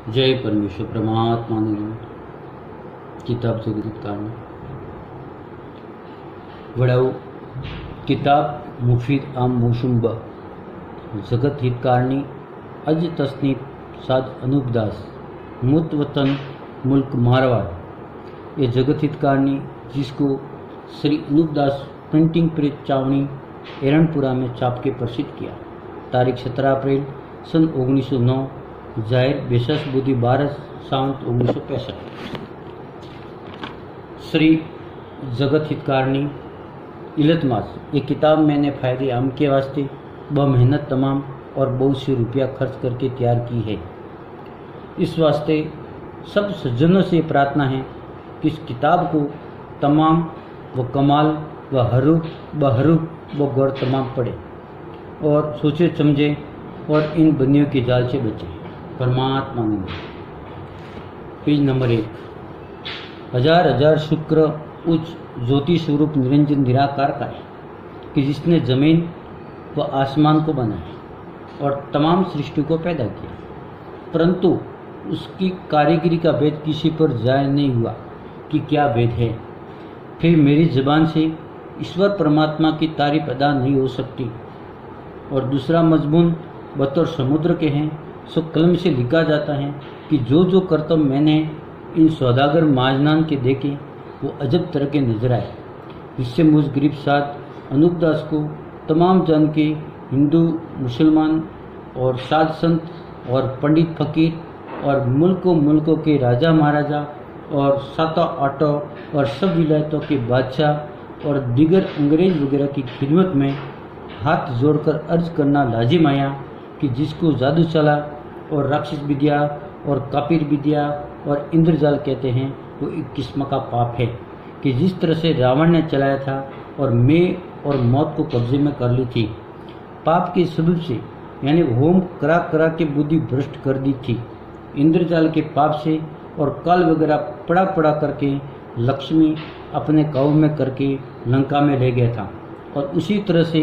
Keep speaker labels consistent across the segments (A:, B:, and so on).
A: जय परमेश्वर परमात्मा ने किताब जगत हितकारणी वड़ाओ किताब मुफीद आम मौसुम ब जगत हितकारणी अज तसनीफ साद अनूपदास मुत वतन मुल्क मारवाड़। ये जगत हितकारणी जिसको श्री अनूपदास प्रिंटिंग प्रेस चावनी एरणपुरा में छाप के प्रसिद्ध किया। तारीख 17 अप्रैल सन 1909, जाहिर बेसस बुद्धि 12 सावंत 1965। श्री जगत हितकारणी इलतमास ये किताब मैंने फ़ायदे आम के वास्ते ब मेहनत तमाम और बहुत से रुपया खर्च करके तैयार की है। इस वास्ते सब सज्जनों से प्रार्थना है कि इस किताब को तमाम व कमाल व हरूफ व गौर तमाम पढ़े और सोचे समझे और इन बनियों के जाल से बचे। परमात्मा ने पेज नंबर 1। हजार हजार शुक्र उच्च ज्योति स्वरूप निरंजन निराकार का है कि जिसने जमीन व आसमान को बनाया और तमाम सृष्टि को पैदा किया, परंतु उसकी कारीगरी का भेद किसी पर जाहिर नहीं हुआ कि क्या भेद है। फिर मेरी ज़बान से ईश्वर परमात्मा की तारीफ अदा नहीं हो सकती। और दूसरा मजमून बतौर समुद्र के हैं, सो कलम से लिखा जाता है कि जो जो करतब मैंने इन सौदागर माजनान के देखे वो अजब तरह के नजर आए, जिससे मुझ गरीब साथ अनूपदास को तमाम जान के हिंदू मुसलमान और साध संत और पंडित फकीर और मुल्कों के राजा महाराजा और सातों आठों और सब विलायतों के बादशाह और दीगर अंग्रेज वगैरह की खिदमत में हाथ जोड़कर अर्ज करना लाजिम आया कि जिसको जादू चला और राक्षस विद्या और कापिर विद्या और इंद्रजाल कहते हैं, वो एक किस्म का पाप है कि जिस तरह से रावण ने चलाया था और मैं और मौत को कब्जे में कर ली थी। पाप के सबब से यानी होम करा के बुद्धि भ्रष्ट कर दी थी। इंद्रजाल के पाप से और काल वगैरह पड़ा करके लक्ष्मी अपने काबू में करके लंका में ले गया था। और उसी तरह से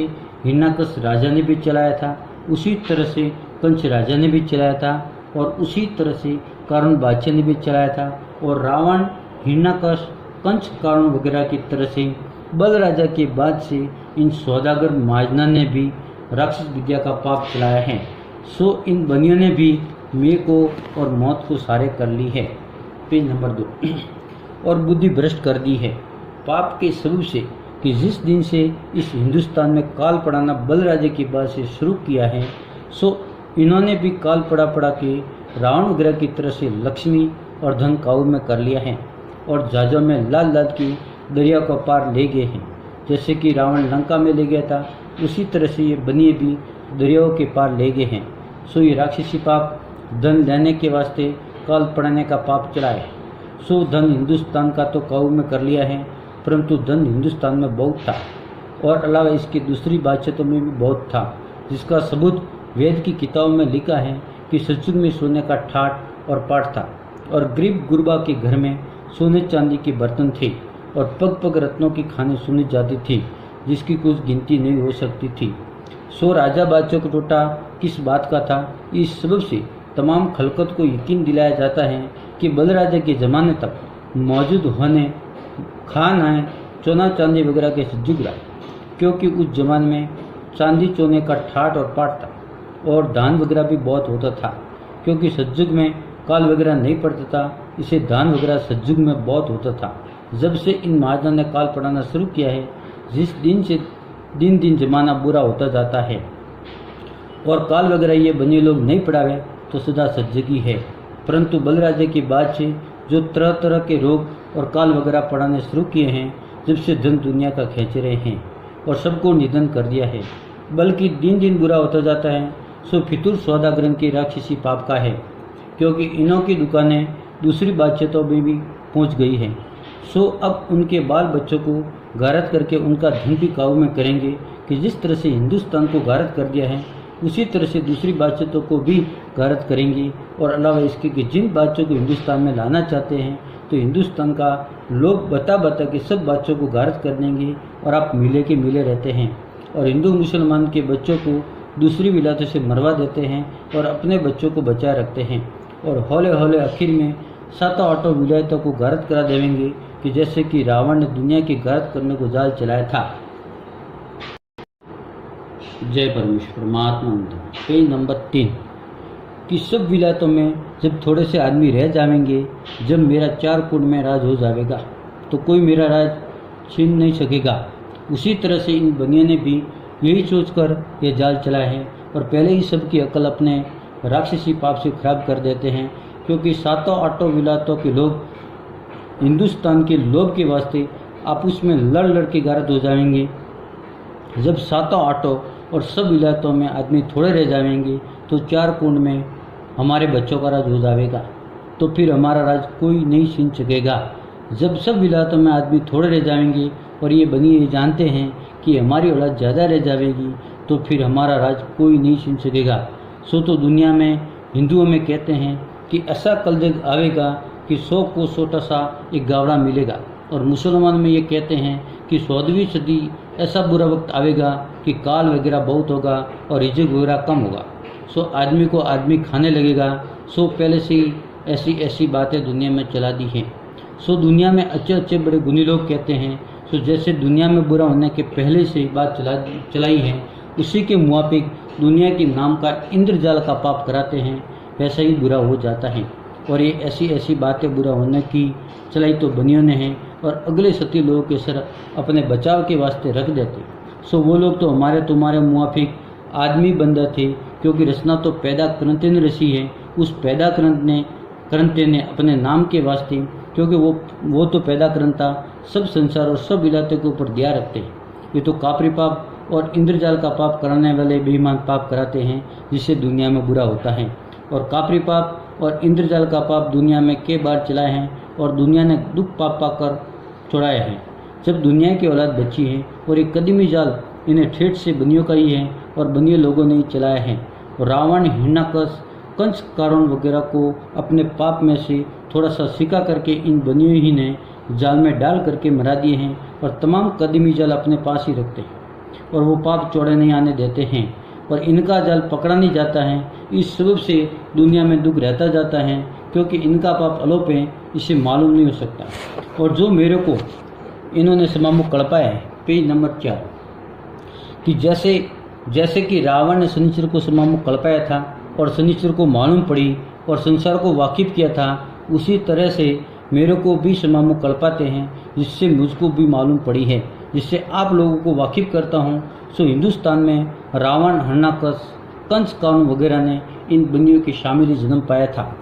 A: हिरण्याकश राजा ने भी चलाया था, उसी तरह से कंस राजा ने भी चलाया था, और उसी तरह से कारण बादशाह ने भी चलाया था। और रावण, हिरण्याकश, कंस, कारण वगैरह की तरह से बल राजा के बाद से इन सौदागर माजना ने भी राक्षस विद्या का पाप चलाया है। सो इन बनियों ने भी मैं को और मौत को सारे कर ली है। Page number 2। और बुद्धि भ्रष्ट कर दी है पाप के सबब से कि जिस दिन से इस हिंदुस्तान में काल पढ़ाना बल राजे के बाद से शुरू किया है, सो इन्होंने भी काल पढ़ा के रावण वगैरह की तरह से लक्ष्मी और धन काबू में कर लिया है और जहाजों में लाल की दरिया को पार ले गए हैं। जैसे कि रावण लंका में ले गया था, उसी तरह से ये बनिए भी दरियाओं के पार ले गए हैं। सो ये राक्षसी पाप धन लेने के वास्ते काल पढ़ाने का पाप चला है। सो धन हिंदुस्तान का तो काबू में कर लिया है, परंतु धन हिंदुस्तान में बहुत था और अलावा इसकी दूसरी बादशाहों में भी बहुत था, जिसका सबूत वेद की किताबों में लिखा है कि सचुग में सोने का ठाट और पाठ था और गरीब गुरबा के घर में सोने चांदी के बर्तन थे और पग रत्नों की खाने सुनी जाती थी, जिसकी कुछ गिनती नहीं हो सकती थी। सो राजा बादशाह का टोटा किस बात का था, इस सबब से तमाम खलकत को यकीन दिलाया जाता है कि बल राजा के ज़माने तक मौजूद होने खान आए चोना चांदी वगैरह के सज्जुग लाए, क्योंकि उस जमाने में चांदी चोने का ठाट और पाट था और दान वगैरह भी बहुत होता था। क्योंकि सज्जुग में काल वगैरह नहीं पड़ता था, इसे दान वगैरह सज्जुग में बहुत होता था। जब से इन महाजनों ने काल पढ़ाना शुरू किया है, जिस दिन से दिन ज़माना बुरा होता जाता है और काल वगैरह ये बने लोग नहीं पढ़ावे तो सदा सज्जगी है। परंतु बलराजे के बाद से जो तरह के रोग और काल वगैरह पढ़ाने शुरू किए हैं, जब से धन दुनिया का खींच रहे हैं और सबको निधन कर दिया है, बल्कि दिन बुरा होता जाता है। सो फितूर सौदागरन के राक्षसी पाप का है, क्योंकि इन्हों की दुकानें दूसरी बादशाहों में भी पहुंच गई हैं। सो अब उनके बाल बच्चों को गारत करके उनका धन भी काबू में करेंगे कि जिस तरह से हिंदुस्तान को गारत कर दिया है, उसी तरह से दूसरी बादशाहों को भी गारत करेंगे। और अलावा इसके कि जिन बादशाहों को हिंदुस्तान में लाना चाहते हैं, तो हिंदुस्तान का लोग बता के सब बादशाहों को गारत कर देंगे और आप मिले रहते हैं। और हिंदू मुसलमान के बच्चों को दूसरी विलायतों से मरवा देते हैं और अपने बच्चों को बचाए रखते हैं। और हौले हौले आखिर में 7-8 विलायतों को गारत करा देंगे कि जैसे कि रावण ने दुनिया की गारत करने को जाल चलाया था। जय परमेश्वर। महात्मा पेज नंबर 3 कि सब विलायतों में जब थोड़े से आदमी रह जाएंगे, जब मेरा 4 कुल में राज हो जाएगा तो कोई मेरा राज छीन नहीं सकेगा। उसी तरह से इन बनियों ने भी यही सोचकर यह जाल चलाया है और पहले ही सबकी अकल अपने राक्षसी पाप से खराब कर देते हैं, क्योंकि 7-8 विलायतों के लोग हिंदुस्तान के लोभ के वास्ते आपस में लड़ लड़ के गारत हो जाएंगे। जब 7-8 और सब विलायतों में आदमी थोड़े रह जाएंगे तो 4 कुंड में हमारे बच्चों का राज हो जाएगा, तो फिर हमारा राज कोई नहीं छीन सकेगा। जब सब विलायतों में आदमी थोड़े रह जाएंगे और ये बनी ये जानते हैं कि हमारी औलाद ज़्यादा रह जाएगी, तो फिर हमारा राज कोई नहीं छीन सकेगा। सो तो दुनिया में हिंदुओं में कहते हैं कि ऐसा कलयुग आवेगा कि 100 को छोटा सा एक गावड़ा मिलेगा, और मुसलमान में ये कहते हैं कि 14वीं सदी ऐसा बुरा वक्त आवेगा कि काल वगैरह बहुत होगा और रिजक वगैरह कम होगा। सो आदमी को आदमी खाने लगेगा। सो पहले से ही ऐसी ऐसी बातें दुनिया में चला दी हैं। सो दुनिया में अच्छे अच्छे बड़े गुणी लोग कहते हैं, सो जैसे दुनिया में बुरा होने के पहले से बात चलाई है, उसी के मुआफिक दुनिया के नाम का इंद्रजाल का पाप कराते हैं, वैसा ही बुरा हो जाता है। और ये ऐसी ऐसी बातें बुरा होने की चलाई तो बनियों ने हैं, और अगले सती लोगों के सर अपने बचाव के वास्ते रख देते। सो वो लोग तो हमारे तुम्हारे मुआफिक आदमी बंदा थे, क्योंकि रचना तो पैदा करंते ने रची है। उस पैदा करंते ने अपने नाम के वास्ते, क्योंकि वो तो पैदा करंता सब संसार और सब विलायतों के ऊपर दिया रखते हैं। ये तो कापरी पाप और इंद्रजाल का पाप कराने वाले बेईमान पाप कराते हैं, जिससे दुनिया में बुरा होता है। और कापरी पाप और इंद्रजाल का पाप दुनिया में कई बार चलाए हैं, और दुनिया ने दुख पाप पाकर छोड़ाया है। जब दुनिया की औलाद बची है और एक कदीमी जाल इन्हें ठेठ से बनियों का ही है, और बनियों लोगों ने ही चलाया है। और रावण, हिरण्याकश, कंस, कारण वगैरह को अपने पाप में से थोड़ा सा सिका करके इन बनियों ही ने जाल में डाल करके मरा दिए हैं, और तमाम कदीमी जाल अपने पास ही रखते हैं, और वो पाप चौड़े नहीं आने देते हैं, और इनका जाल पकड़ा नहीं जाता है। इस सबब से दुनिया में दुख रहता जाता है, क्योंकि इनका पाप अलोप है, इसे मालूम नहीं हो सकता। और जो मेरे को इन्होंने समामुख कड़पाया है, पेज नंबर 4 कि जैसे कि रावण ने शनिचर को समामुख कड़पाया था और शनिचर को मालूम पड़ी और संसार को वाकिफ किया था, उसी तरह से मेरे को भी समामुख कड़पाते हैं, जिससे मुझको भी मालूम पड़ी है, जिससे आप लोगों को वाकिफ करता हूँ। सो हिंदुस्तान में रावण, हिरण्याकश, कंस, कारण वगैरह ने इन बंदियों की शामिल जन्म पाया था।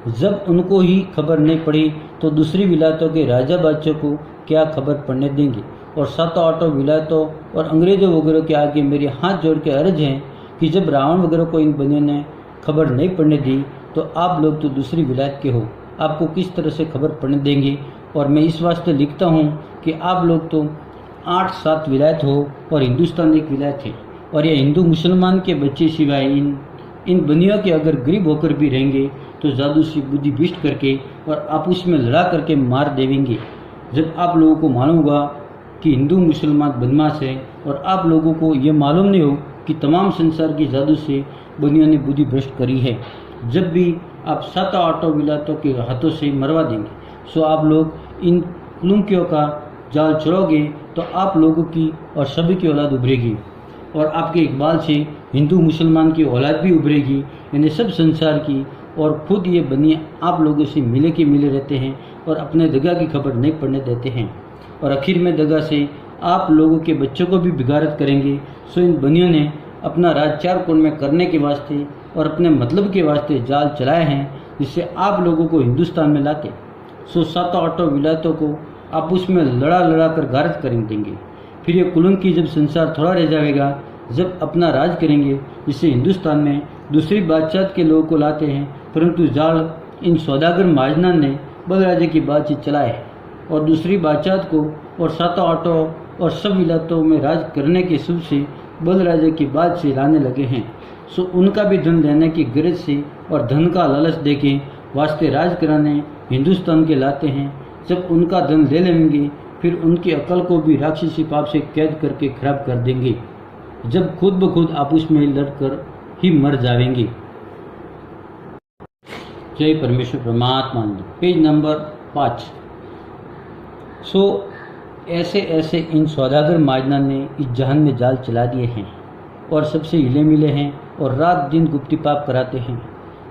A: जब उनको ही खबर नहीं पड़ी तो दूसरी विलायतों के राजा बादशाह को क्या खबर पड़ने देंगे। और 7-8 विलायतों और अंग्रेजों वगैरह के आगे मेरे हाथ जोड़ के अर्ज है कि जब रावण वगैरह को इन बंदियों ने खबर नहीं पड़ने दी, तो आप लोग तो दूसरी विलायत के हो, आपको किस तरह से खबर पड़ने देंगे। और मैं इस वास्ते लिखता हूँ कि आप लोग तो 8-7 विलायत हो और हिंदुस्तान एक विलायत है, और ये हिंदू मुसलमान के बच्चे सिवाय इन बनियों के अगर गरीब होकर भी रहेंगे तो जादू से बुद्धि भ्रष्ट करके और आपस में लड़ा करके मार देवेंगे। जब आप लोगों को मालूम होगा कि हिंदू मुसलमान बदमाश है, और आप लोगों को ये मालूम नहीं हो कि तमाम संसार की जादू से बनियों ने बुद्धि भ्रष्ट करी है, जब भी आप 7-8 विलायतों के हाथों से मरवा देंगे, सो आप लोग इन लुंकियों का जाल चढ़ोगे तो आप लोगों की और सभी की औलाद उभरेगी, और आपके इकबाल से हिंदू मुसलमान की औलाद भी उभरेगी, यानी सब संसार की। और खुद ये बनिए आप लोगों से मिले के मिले रहते हैं और अपने दगा की खबर नहीं पड़ने देते हैं, और आखिर में दगा से आप लोगों के बच्चों को भी बिगाड़त करेंगे। सो इन बनियों ने अपना राज 4 कोण में करने के वास्ते और अपने मतलब के वास्ते जाल चलाए हैं, जिससे आप लोगों को हिंदुस्तान में लाके 7-8 विलायतों को आपस में लड़ा कर गारत कर देंगे। फिर ये कुलंग की जब संसार थोड़ा रह जाएगा, जब अपना राज करेंगे, जिससे हिंदुस्तान में दूसरी बादशाह के लोगों को लाते हैं, परंतु जाल इन सौदागर महाजनान ने बलराजे की बातचीत चलाए है, और दूसरी बादशाह को और 7-8 और सब विलायतों में राज करने के शुभ से बलराजे की बात से लाने लगे हैं। सो उनका भी धन लेने की गरज से और धन का लालच देके वास्ते राज कराने हिंदुस्तान के लाते हैं। जब उनका धन ले लेंगे, फिर उनकी अकल को भी राक्षसी पाप से कैद करके खराब कर देंगे, जब खुद ब खुद आपस में लड़कर ही मर जाएंगे। जय परमेश्वर परमात्मा। Page number 5। ऐसे ऐसे इन सौदागर महाजन ने इस जहान में जाल चला दिए हैं और सबसे हिले मिले हैं और रात दिन गुप्ती पाप कराते हैं,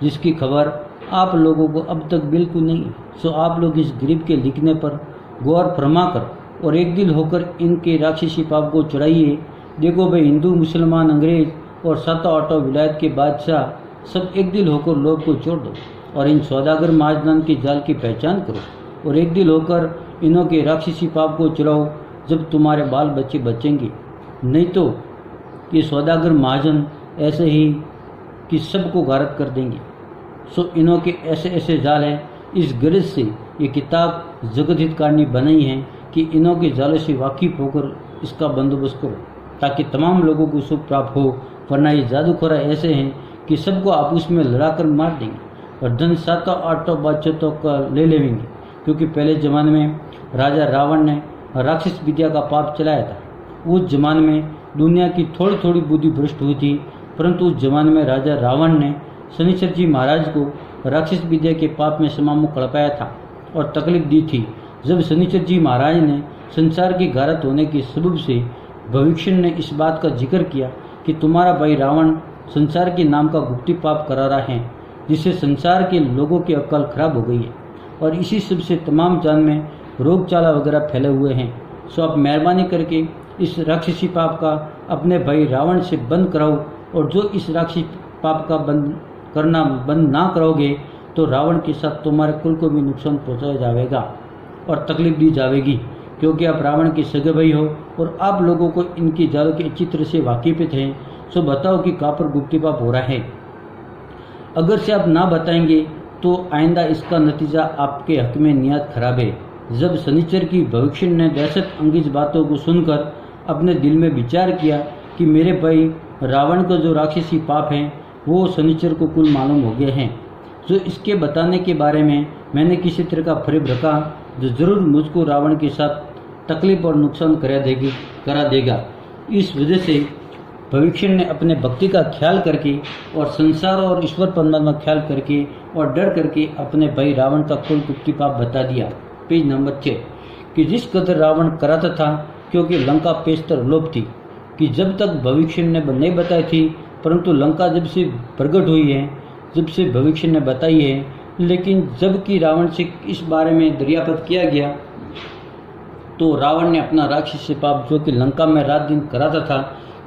A: जिसकी खबर आप लोगों को अब तक बिल्कुल नहीं। आप लोग इस गरीब के लिखने पर गौर फरमा कर और एक दिल होकर इनके राक्षसी पाप को चढ़ाइए। देखो भाई, हिंदू, मुसलमान, अंग्रेज और 7-8 विलायत के बादशाह सब एक दिल होकर लोभ को छोड़ दो और इन सौदागर महाजन के जाल की पहचान करो और एक दिल होकर इन्हों के राक्षसी पाप को चढ़ाओ, जब तुम्हारे बाल बच्चे बचेंगे। नहीं तो ये सौदागर महाजन ऐसे ही कि सबको गारत कर देंगे। इन्हों के ऐसे ऐसे जाल हैं। इस गरज से ये किताब जगत हितकारिणी बनाई है कि इन्हों के जालों से वाकिफ होकर इसका बंदोबस्त करो ताकि तमाम लोगों को सुख प्राप्त हो, वरना ये जादूखोरा ऐसे हैं कि सबको आपस में लड़ाकर मार देंगे और धन 7-8 बादशाहों का ले लेंगे। क्योंकि पहले ज़माने में राजा रावण ने राक्षस विद्या का पाप चलाया था। उस जमाने में दुनिया की थोड़ी थोड़ी बुद्धि भ्रष्ट हुई थी, परंतु उस जमाने में राजा रावण ने शनिचर जी महाराज को राक्षस विद्या के पाप में समामुख कड़पाया था और तकलीफ दी थी। जब शनिचर जी महाराज ने संसार की गारत होने के सबब से भविष्य ने इस बात का जिक्र किया कि तुम्हारा भाई रावण संसार के नाम का गुप्ती पाप करा रहा है, जिससे संसार के लोगों की अक्ल खराब हो गई है और इसी सब से तमाम जान में रोगचाला वगैरह फैले हुए हैं। आप मेहरबानी करके इस राक्षसी पाप का अपने भाई रावण से बंद कराओ, और जो इस राक्षसी पाप का बंद ना करोगे तो रावण के साथ तुम्हारे कुल को भी नुकसान पहुंचाया जाएगा और तकलीफ दी जाएगी, क्योंकि आप रावण के सगे भाई हो और आप लोगों को इनकी जालों के अच्छी तरह से वाकिफ हैं। बताओ कि कहाँ पर गुप्ती पाप हो रहा है। अगर से आप ना बताएंगे तो आइंदा इसका नतीजा आपके हक में निहायत खराब है। जब शनिचर की भविष्य ने दहशत अंगेज बातों को सुनकर अपने दिल में विचार किया कि मेरे भाई रावण का जो राक्षसी पाप है वो शनिचर को कुल मालूम हो गए हैं, जो इसके बताने के बारे में मैंने किसी तरह का फरेब रखा जो जरूर मुझको रावण के साथ तकलीफ और नुकसान करा देगा। इस वजह से भविष्य ने अपने भक्ति का ख्याल करके और संसार और ईश्वर परमात्मा का ख्याल करके और डर करके अपने भाई रावण का कुल गुप्ती पाप बता दिया। पेज नंबर 6 कि जिस कदर रावण कराता था, क्योंकि लंका पेशतर लोभ थी कि जब तक भविष्य ने नहीं बताई थी, परंतु लंका जब से प्रकट हुई है, जब से भविष्य ने बताई है, लेकिन जब कि रावण से इस बारे में दरियापत किया गया तो रावण ने अपना राक्षसी पाप जो कि लंका में रात दिन कराता था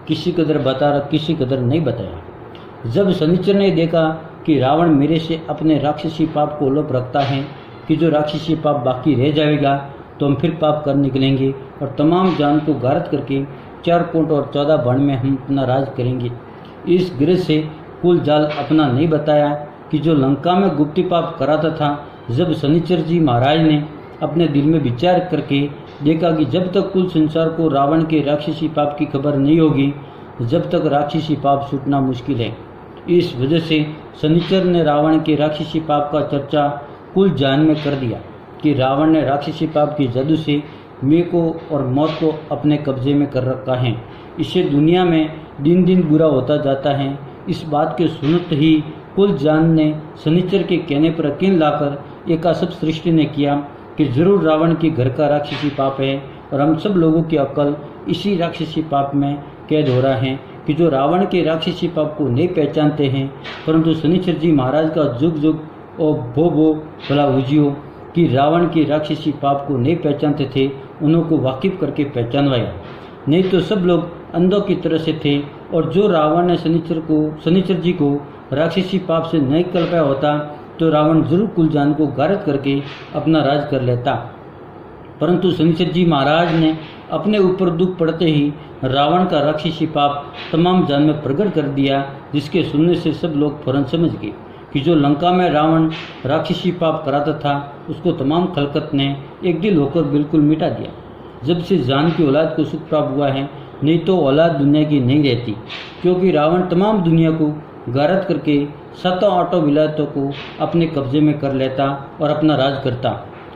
A: किसी कदर बताया, किसी कदर नहीं बताया। जब शनिचर ने देखा कि रावण मेरे से अपने राक्षसी पाप को लोप रखता है कि जो राक्षसी पाप बाकी रह जाएगा तो हम फिर पाप कर निकलेंगे और तमाम जान को गारत करके 4 कोट और 14 बाण में हम अपना राज करेंगे। इस गरज से कुल जाल अपना नहीं बताया कि जो लंका में गुप्ती पाप कराता था। जब शनिचर जी महाराज ने अपने दिल में विचार करके देखा कि जब तक कुल संसार को रावण के राक्षसी पाप की खबर नहीं होगी, जब तक राक्षसी पाप छूटना मुश्किल है। इस वजह से शनिचर ने रावण के राक्षसी पाप का चर्चा कुल जान में कर दिया कि रावण ने राक्षसी पाप की जादू से मैं को और मौत को अपने कब्जे में कर रखा है। इससे दुनिया में दिन दिन बुरा होता जाता है। इस बात के सुनते ही कुल जान ने शनिचर के कहने पर यकीन लाकर एक सब सृष्टि ने किया कि जरूर रावण के घर का राक्षसी पाप है और हम सब लोगों की अक्ल इसी राक्षसी पाप में कैद हो रहा है कि जो रावण के राक्षसी पाप को नहीं पहचानते हैं, परंतु शनिचर जी महाराज का जुग जुग और भो भला उजियो कि रावण के राक्षसी पाप को नहीं पहचानते थे, उनको वाकिफ करके पहचानवाया। नहीं तो सब लोग अंधों की तरह से थे और जो रावण ने शनिचर जी को राक्षसी पाप से नहीं कर पाया होता तो रावण जरूर कुलजान को गारत करके अपना राज कर लेता। परंतु शनिचर जी महाराज ने अपने ऊपर दुख पड़ते ही रावण का राक्षसी पाप तमाम जान में प्रकट कर दिया, जिसके सुनने से सब लोग फौरन समझ गए कि जो लंका में रावण राक्षसी पाप कराता था उसको तमाम खलकत ने एक दिल होकर बिल्कुल मिटा दिया। जब से जान की औलाद को सुख प्राप्त हुआ है, नहीं तो औलाद दुनिया की नहीं रहती, क्योंकि रावण तमाम दुनिया को गारत करके 7-8 विलायतों को अपने कब्जे में कर लेता और अपना राज करता,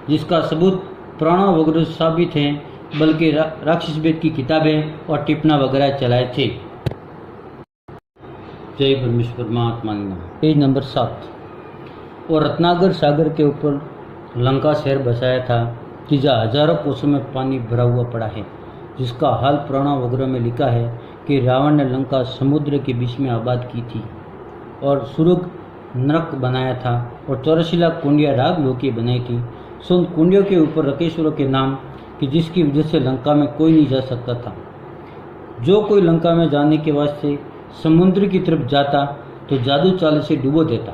A: जिसका सबूत पुराणों वगैरह साबित हैं, बल्कि राक्षस वेद की किताबें और टिप्पणा वगैरह चलाए थे। जय परमेश्वर परमात्मा। पेज नंबर 7 और रत्नागर सागर के ऊपर लंका शहर बसाया था कि जहाँ हजारों कोसों में पानी भरा हुआ पड़ा है, जिसका हाल पुराणों वगैरह में लिखा है कि रावण ने लंका समुद्र के बीच में आबाद की थी और सुर्ग नरक बनाया था और 84 लाख कुंडियाँ राग लोकी बनाई थी। सो उन कुंडियों के ऊपर रकेश्वरों के नाम कि जिसकी वजह से लंका में कोई नहीं जा सकता था। जो कोई लंका में जाने के वास्ते समुद्र की तरफ जाता तो जादू चाल से डुबो देता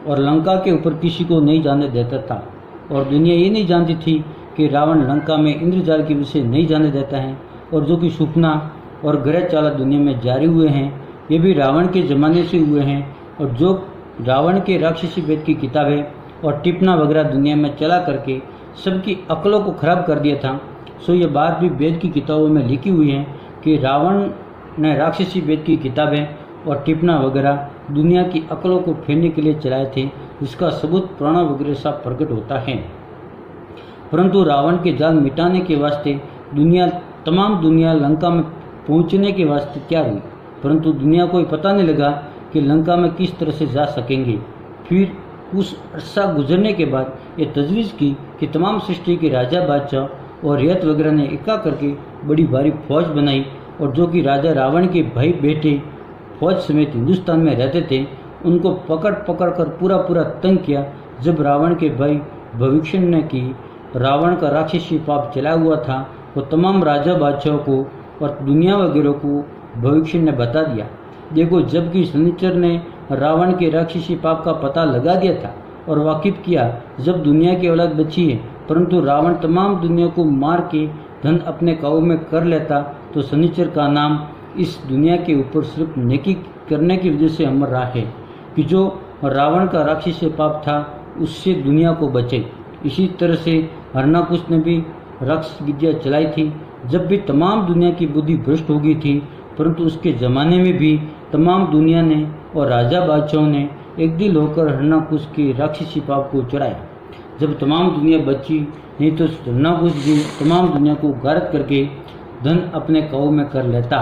A: और लंका के ऊपर किसी को नहीं जाने देता था। और दुनिया ये नहीं जानती थी कि रावण लंका में इंद्रजाल की वजह से नहीं जाने देता है। और जो कि सुपना और ग्रह चाला दुनिया में जारी हुए हैं, ये भी रावण के ज़माने से हुए हैं। और जो रावण के राक्षसी वेद की किताबें और टिप्पणा वगैरह दुनिया में चला करके सबकी अक्लों को खराब कर दिया था। सो ये बात भी वेद की किताबों में लिखी हुई है कि रावण ने राक्षसी वेद की किताबें और टिप्पणा वगैरह दुनिया की अक्लों को फेरने के लिए चलाए थे, जिसका सबूत पुराण वगैरह सा प्रकट होता है। परंतु रावण के जाल मिटाने के वास्ते तमाम दुनिया लंका में पहुंचने के वास्ते तैयार हुई, परंतु दुनिया को पता नहीं लगा कि लंका में किस तरह से जा सकेंगे। फिर कुछ अर्सा गुजरने के बाद ये तजवीज़ की कि तमाम सृष्टि के राजा बादशाह और रियात वगैरह ने इक्का करके बड़ी भारी फौज बनाई और जो कि राजा रावण के भाई बेटे फौज समेत हिंदुस्तान में रहते थे, उनको पकड़ पकड़ कर पूरा तंग किया। जब रावण के भाई भविष्य ने कि रावण का राक्षसी पाप चला हुआ था, वो तमाम राजा बादशाहों को और दुनिया वगैरह को भविष्य ने बता दिया। देखो, जबकि शनिचर ने रावण के राक्षसी पाप का पता लगा दिया था और वाकिफ किया जब दुनिया की औलाद बची है, परंतु रावण तमाम दुनिया को मार के धन अपने काबू में कर लेता, तो शनिचर का नाम इस दुनिया के ऊपर सिर्फ नेकी करने की वजह से अमर रहा है कि जो रावण का राक्षसी पाप था उससे दुनिया को बचे। इसी तरह से हरणाकुश ने भी राक्षस विद्या चलाई थी, जब भी तमाम दुनिया की बुद्धि भ्रष्ट हो गई थी, परंतु उसके ज़माने में भी तमाम दुनिया ने और राजा बादशाहों ने एक दिल होकर हरणाकुश के राक्षसी पाप को चढ़ाया। जब तमाम दुनिया बची नहीं तो हरणाकुश भी तमाम दुनिया को गारत करके धन अपने काबू में कर लेता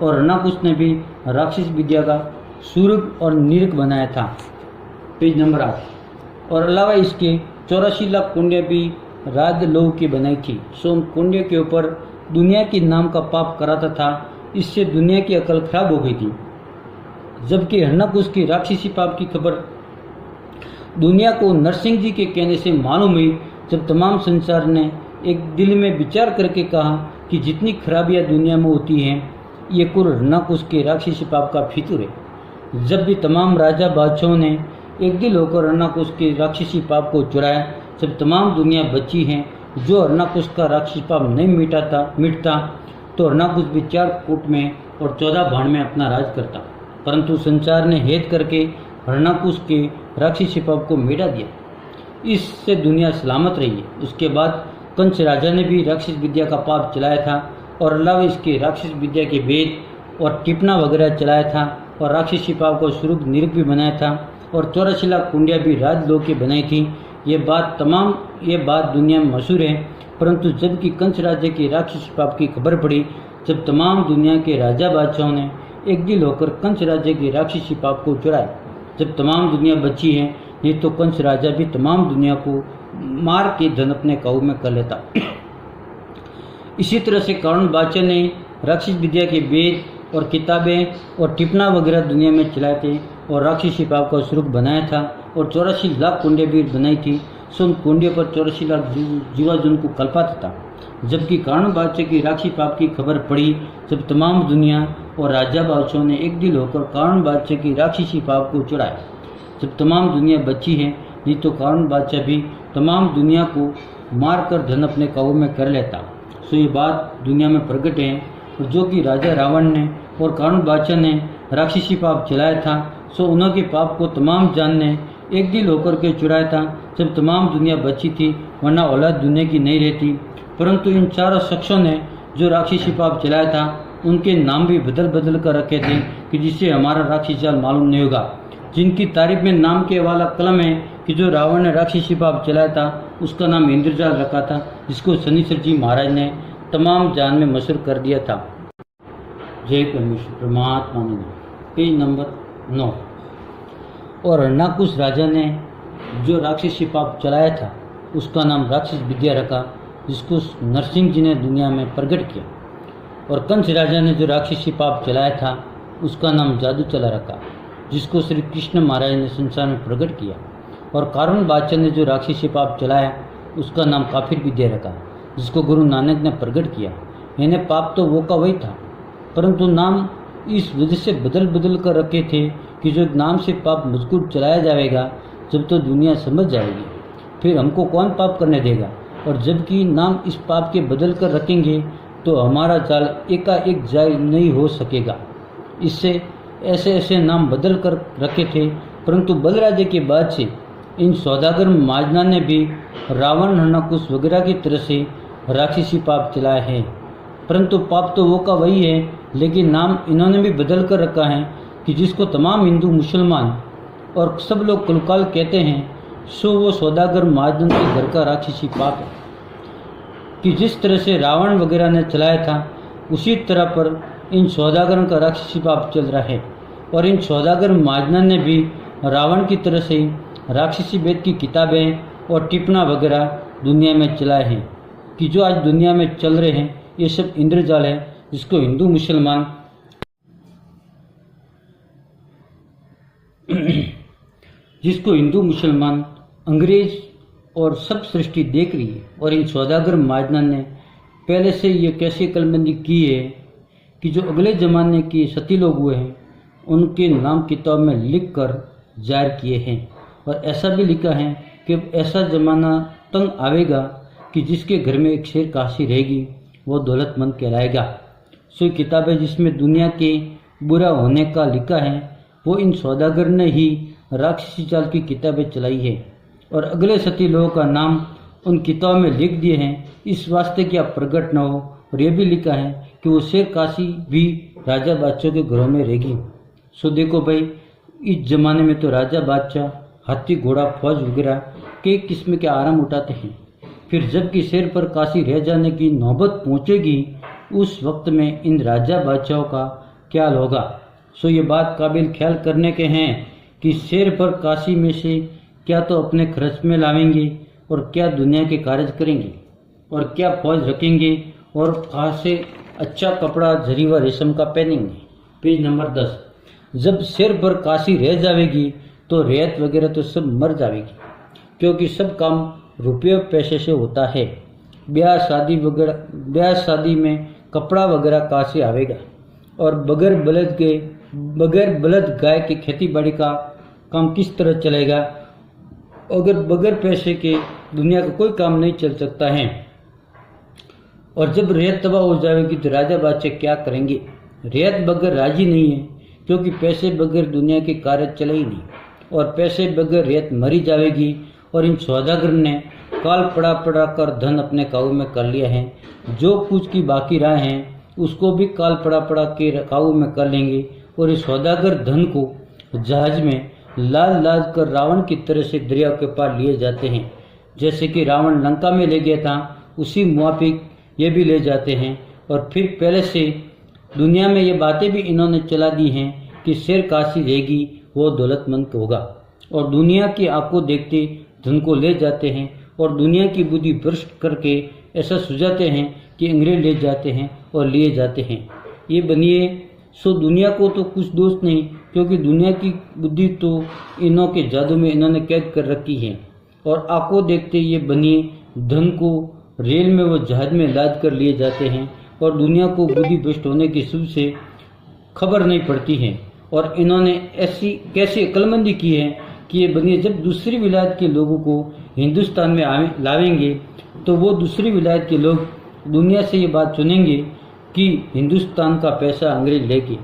A: और हरणाकुश ने भी राक्षस विद्या का सूर्ग और नीरक बनाया था। Page number 8। और अलावा इसके 84 लाख कुंडियाँ भी राग लोह की बनाई थी। सो उन कुंडियों के ऊपर दुनिया के नाम का पाप कराता था, इससे दुनिया की अकल खराब हो गई थी। जबकि हरणाकुश की राक्षसी पाप की खबर दुनिया को नरसिंह जी के कहने से मालूम हुई, जब तमाम संसार ने एक दिल में विचार करके कहा कि जितनी खराबियां दुनिया में होती हैं, ये कुल हरणाकुश के राक्षसी पाप का फितूर है। जब भी तमाम राजा बादशाहों ने एक दिल होकर हरणाकुश के राक्षसी पाप को चुराया, जब तमाम दुनिया बची हैं, जो हरणाकुश का राक्षसी पाप नहीं मिटता तो हरणाकुश भी 4 कोट में और 14 भाण में अपना राज करता, परंतु संसार ने हेत करके हरणाकुश के राक्षसी पाप को मिटा दिया। इससे दुनिया सलामत रही है। उसके बाद कंस राजा ने भी राक्षस विद्या का पाप चलाया था और अलावा इसके राक्षस विद्या के वेद और टिप्पणा वगैरह चलाया था और राक्षसी पाप को स्वरूप निरक भी बनाया था और 84 लाख कुंडियाँ भी राजलोक की बनाई थी। ये बात दुनिया में मशहूर है। परंतु जबकि कंस राज्य के राक्षसी पाप की खबर पड़ी, जब तमाम दुनिया के राजा बादशाहों ने एक दिल होकर कंस राज्य के राक्षसी पाप को चुराया। जब तमाम दुनिया बची है, नहीं तो कंस राजा भी तमाम दुनिया को मार के धन अपने काबू में कर लेता। इसी तरह से कारण बादशाह ने राक्षस विद्या के वेद और किताबें और टिप्पणा वगैरह दुनिया में चलाए थे और राक्षसी पाप का स्वरूप बनाया था और 84 लाख कुंडियाँ भी बनाई थी। सो उन कुंडियों पर 84 लाख जीवाजन को कल्पाता था। जबकि कारण बादशाह की राक्षसी पाप की खबर पड़ी, जब तमाम दुनिया और राजा बादशाहों ने एक दिल होकर कारण बादशाह की राक्षसी पाप को चढ़ाया। जब तमाम दुनिया बची है, नहीं तो कारण बादशाह भी तमाम दुनिया को मार कर धन अपने काबू में कर लेता। सो ये बात दुनिया में प्रकट है। और जो कि राजा रावण ने और कारण बादशाह ने राक्षसी पाप चलाया था, सो उनके पाप को तमाम जान ने एक दिल होकर के चुराया था जब तमाम दुनिया बची थी, वरना औलाद दुनिया की नहीं रहती। परंतु इन चारों शख्सों ने जो राक्षसी पाप चलाया था, उनके नाम भी बदल कर रखे थे कि जिससे हमारा राक्षसी जाल मालूम नहीं होगा। जिनकी तारीफ में नाम के वाला कलम है कि जो रावण ने राक्षसी पाप चलाया था, उसका नाम इंद्रजाल रखा था, जिसको शनिचर जी महाराज ने तमाम जान में मशहूर कर दिया था। जय परमेश्वर परमात्मा ने। Page number 9। और हरणाकुश राजा ने जो राक्षसी पाप चलाया था उसका नाम राक्षस विद्या रखा, जिसको नरसिंह जी ने दुनिया में प्रकट किया। और कंस राजा ने जो राक्षसी पाप चलाया था उसका नाम जादू चला रखा, जिसको श्री कृष्ण महाराज ने संसार में प्रकट किया। और कारून बादशाह ने जो राक्षसी पाप चलाया उसका नाम काफिर विद्या रखा, जिसको गुरु नानक ने प्रकट किया। यानी पाप तो वो का वही था, परंतु नाम इस वजह से बदल बदल कर रखे थे कि जो नाम से पाप मजकूर चलाया जाएगा जब तो दुनिया समझ जाएगी, फिर हमको कौन पाप करने देगा। और जबकि नाम इस पाप के बदल कर रखेंगे तो हमारा जाल एकाएक जाय नहीं हो सकेगा। इससे ऐसे ऐसे नाम बदल कर रखे थे, परंतु बलराजे के बाद से इन सौदागर माजना ने भी रावण हरणाकुश वगैरह की तरह से राक्षसी पाप चलाया है। परंतु पाप तो वो का वही है, लेकिन नाम इन्होंने भी बदल कर रखा है कि जिसको तमाम हिंदू मुसलमान और सब लोग कुलकाल कहते हैं, सो वो सौदागर महाजन के घर का राक्षसी पाप है। कि जिस तरह से रावण वगैरह ने चलाया था उसी तरह पर इन सौदागरों का राक्षसी पाप चल रहा है। और इन सौदागर महाजन ने भी रावण की तरह से राक्षसी वेद की किताबें और टिप्पणा वगैरह दुनिया में चलाए हैं। कि जो आज दुनिया में चल रहे हैं ये सब इंद्रजाल है, जिसको हिंदू मुसलमान अंग्रेज और सब सृष्टि देख रही है। और इन सौदागर महाजना ने पहले से ये कैसी अक्लमंदी की है कि जो अगले ज़माने के सती लोग हुए हैं उनके नाम किताब में लिख कर जाहिर किए हैं। और ऐसा भी लिखा है कि ऐसा ज़माना तंग आवेगा कि जिसके घर में एक शेर काशी रहेगी वो दौलतमंद कहलाएगा। सो किताबें जिसमें दुनिया के बुरा होने का लिखा है वो इन सौदागर ने ही राक्षसी चाल की किताबें चलाई है। और अगले सती लोगों का नाम उन किताबों में लिख दिए हैं इस वास्ते कि आप प्रकट न हो। और ये भी लिखा है कि वो शेर काशी भी राजा बादशाह के घरों में रहेगी। सो देखो भाई, इस जमाने में तो राजा बादशाह हाथी घोड़ा फौज वगैरह कई किस्म के आराम उठाते हैं। फिर जबकि शेर पर काशी रह जाने की नौबत पहुंचेगी उस वक्त में इन राजा बादशाहों का क्या होगा। सो ये बात काबिल ख्याल करने के हैं कि शेर पर काशी में से क्या तो अपने खर्च में लावेंगे और क्या दुनिया के कार्य करेंगे और क्या फौज रखेंगे और कहाँ से अच्छा कपड़ा जरी व रेशम का पहनेंगे। Page number 10। जब शेर पर काशी रह जाएगी तो रेत वगैरह तो सब मर जाएगी, क्योंकि सब काम रुपये पैसे से होता है। ब्याह शादी में कपड़ा वगैरह कहाँ से आवेगा। और बगैर बलद गाय के खेती बाड़ी का काम किस तरह चलेगा। अगर बगैर पैसे के दुनिया का कोई काम नहीं चल सकता है। और जब रेत तबाह हो जाएगी तो राजा बादशाह क्या करेंगे। रेत बगैर राजी नहीं है, क्योंकि पैसे बगैर दुनिया के कार्य चले ही नहीं। और पैसे बगैर रेत मरी जाएगी। और इन सौदागर ने काल पड़ा कर धन अपने काबू में कर लिया है। जो कुछ की बाकी रहा है उसको भी काल पड़ा के काबू में कर लेंगे। और इस सौदागर धन को जहाज में लाद कर रावण की तरह से दरिया के पार लिए जाते हैं। जैसे कि रावण लंका में ले गया था उसी मुआफिक ये भी ले जाते हैं। और फिर पहले से दुनिया में ये बातें भी इन्होंने चला दी हैं कि शेर काशी रहेगी वो दौलतमंद होगा। और दुनिया की आंखों देखते धन को ले जाते हैं और दुनिया की बुद्धि भ्रष्ट करके ऐसा सुझाते हैं कि अंग्रेज ले जाते हैं और लिए जाते हैं। ये बनिए सो दुनिया को तो कुछ दोष नहीं, क्योंकि दुनिया की बुद्धि तो इन्हों के जादू में इन्होंने कैद कर रखी है। और आंखों देखते ये बनिए धन को रेल में वो जहाज में लाद कर लिए जाते हैं। और दुनिया को बुद्धि भ्रष्ट होने की शुभ से खबर नहीं पड़ती है। और इन्होंने ऐसी कैसी अक्लमंदी की है कि ये बनिए जब दूसरी विलायत के लोगों को हिंदुस्तान में लावेंगे तो वो दूसरी विलायत के लोग दुनिया से ये बात सुनेंगे कि हिंदुस्तान का पैसा अंग्रेज लेके,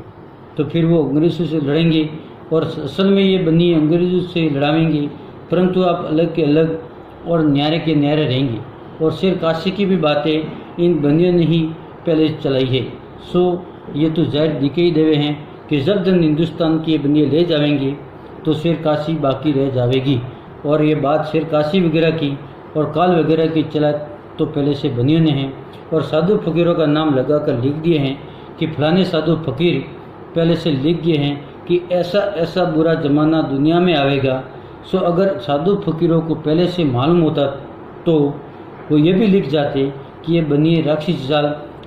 A: तो फिर वो अंग्रेज़ों से लड़ेंगे। और असल में ये बनी अंग्रेज़ों से लड़ावेंगे, परंतु आप अलग के अलग और न्यारे के न्यारे रहेंगे। और शेर काशी की भी बातें इन बनियों ने ही पहले चलाई है। सो ये तो जाहिर दिखे ही देवे हैं कि जब दिन हिंदुस्तान की ये बनिए ले जाएंगे तो शेर काशी बाकी रह जाएगी। और ये बात शेर काशी वगैरह की और काल वगैरह की चला तो पहले से बनियों ने हैं। और साधु फकीरों का नाम लगाकर लिख दिए हैं कि फलाने साधु फकीर पहले से लिख दिए हैं कि ऐसा ऐसा बुरा ज़माना दुनिया में आवेगा सो अगर साधु फकीरों को पहले से मालूम होता तो वो ये भी लिख जाते कि ये बनिए राक्षस जाल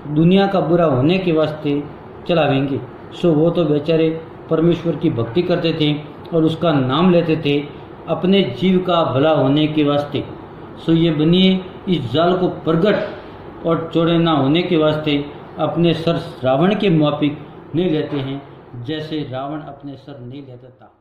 A: दुनिया का बुरा होने के वास्ते चलावेंगे। सो वो तो बेचारे परमेश्वर की भक्ति करते थे और उसका नाम लेते थे अपने जीव का भला होने के वास्ते। सो ये बनिए इस जाल को प्रगट और चौड़े ना होने के वास्ते अपने सर रावण के मुआफिक नहीं लेते हैं, जैसे रावण अपने सर नहीं लेता था।